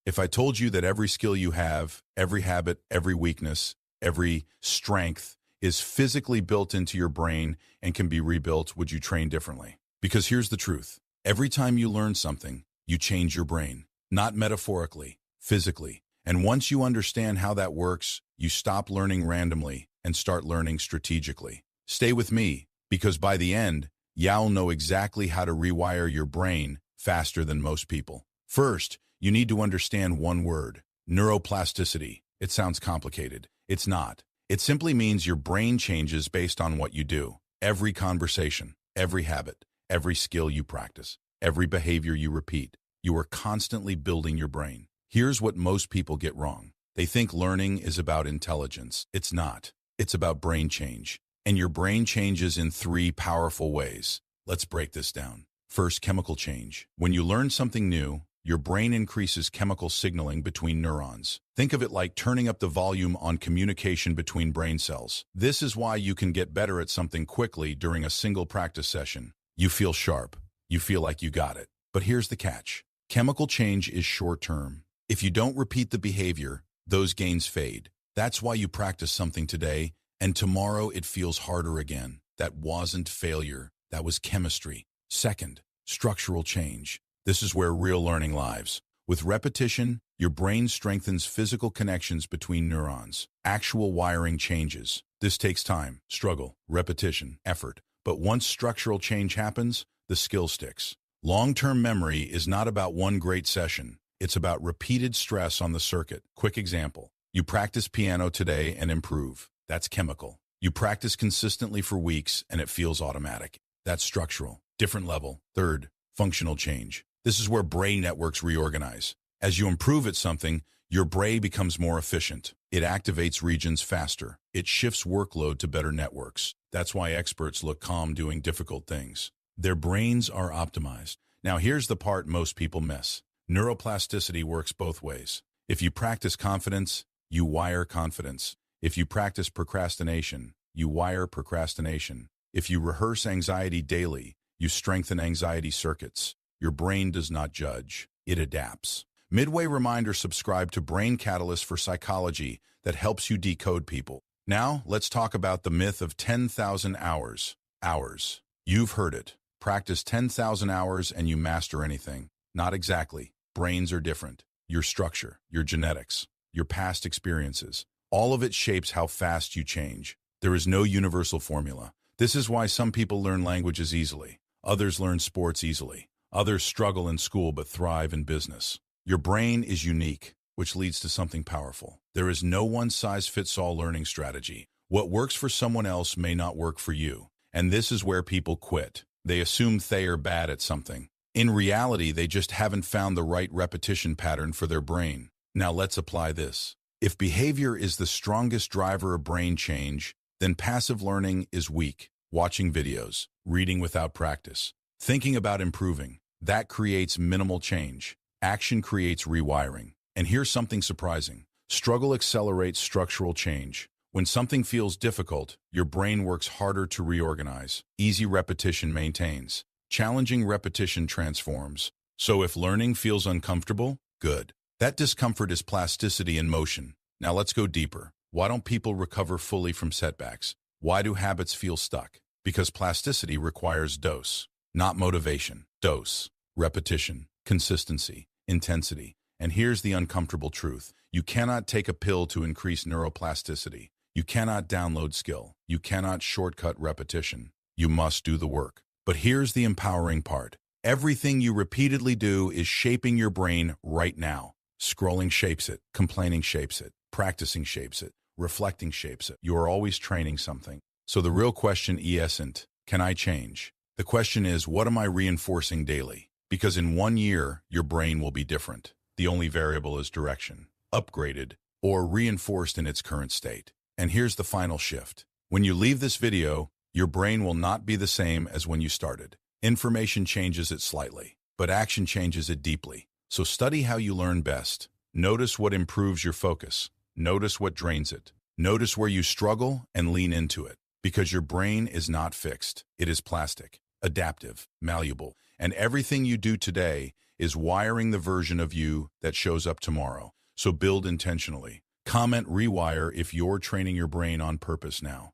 If I told you that every skill you have, every habit, every weakness, every strength is physically built into your brain and can be rebuilt, would you train differently? Because here's the truth. Every time you learn something, you change your brain. Not metaphorically, physically. And once you understand how that works, you stop learning randomly and start learning strategically. Stay with me, because by the end, you'll know exactly how to rewire your brain faster than most people. First, you need to understand one word: neuroplasticity. It sounds complicated. It's not. It simply means your brain changes based on what you do. Every conversation, every habit, every skill you practice, every behavior you repeat, you are constantly building your brain. Here's what most people get wrong. They think learning is about intelligence. It's not. It's about brain change. And your brain changes in 3 powerful ways. Let's break this down. First, chemical change. When you learn something new, your brain increases chemical signaling between neurons. Think of it like turning up the volume on communication between brain cells. This is why you can get better at something quickly during a single practice session. You feel sharp. You feel like you got it. But here's the catch. Chemical change is short-term. If you don't repeat the behavior, those gains fade. That's why you practice something today, and tomorrow it feels harder again. That wasn't failure. That was chemistry. Second, structural change. This is where real learning lives. With repetition, your brain strengthens physical connections between neurons. Actual wiring changes. This takes time, struggle, repetition, effort. But once structural change happens, the skill sticks. Long-term memory is not about one great session. It's about repeated stress on the circuit. Quick example. You practice piano today and improve. That's chemical. You practice consistently for weeks and it feels automatic. That's structural. Different level. Third, functional change. This is where brain networks reorganize. As you improve at something, your brain becomes more efficient. It activates regions faster. It shifts workload to better networks. That's why experts look calm doing difficult things. Their brains are optimized. Now here's the part most people miss. Neuroplasticity works both ways. If you practice confidence, you wire confidence. If you practice procrastination, you wire procrastination. If you rehearse anxiety daily, you strengthen anxiety circuits. Your brain does not judge. It adapts. Midway reminder: subscribe to Brain Catalyst for psychology that helps you decode people. Now, let's talk about the myth of 10,000 hours. Hours. You've heard it. Practice 10,000 hours and you master anything. Not exactly. Brains are different. Your structure, your genetics, your past experiences, all of it shapes how fast you change. There is no universal formula. This is why some people learn languages easily. Others learn sports easily. Others struggle in school but thrive in business. Your brain is unique, which leads to something powerful. There is no one-size-fits-all learning strategy. What works for someone else may not work for you. And this is where people quit. They assume they are bad at something. In reality, they just haven't found the right repetition pattern for their brain. Now let's apply this. If behavior is the strongest driver of brain change, then passive learning is weak. Watching videos, reading without practice, thinking about improving, that creates minimal change. Action creates rewiring. And here's something surprising. Struggle accelerates structural change. When something feels difficult, your brain works harder to reorganize. Easy repetition maintains. Challenging repetition transforms. So if learning feels uncomfortable, good. That discomfort is plasticity in motion. Now let's go deeper. Why don't people recover fully from setbacks? Why do habits feel stuck? Because plasticity requires dose, not motivation. Dose, repetition, consistency, intensity. And here's the uncomfortable truth. You cannot take a pill to increase neuroplasticity. You cannot download skill. You cannot shortcut repetition. You must do the work. But here's the empowering part. Everything you repeatedly do is shaping your brain right now. Scrolling shapes it. Complaining shapes it. Practicing shapes it. Reflecting shapes it. You are always training something. So the real question isn't, can I change? The question is, what am I reinforcing daily? Because in 1 year, your brain will be different. The only variable is direction, upgraded, or reinforced in its current state. And here's the final shift. When you leave this video, your brain will not be the same as when you started. Information changes it slightly, but action changes it deeply. So study how you learn best. Notice what improves your focus. Notice what drains it. Notice where you struggle and lean into it. Because your brain is not fixed. It is plastic, adaptive, malleable. And everything you do today is wiring the version of you that shows up tomorrow. So build intentionally. Comment rewire if you're training your brain on purpose now.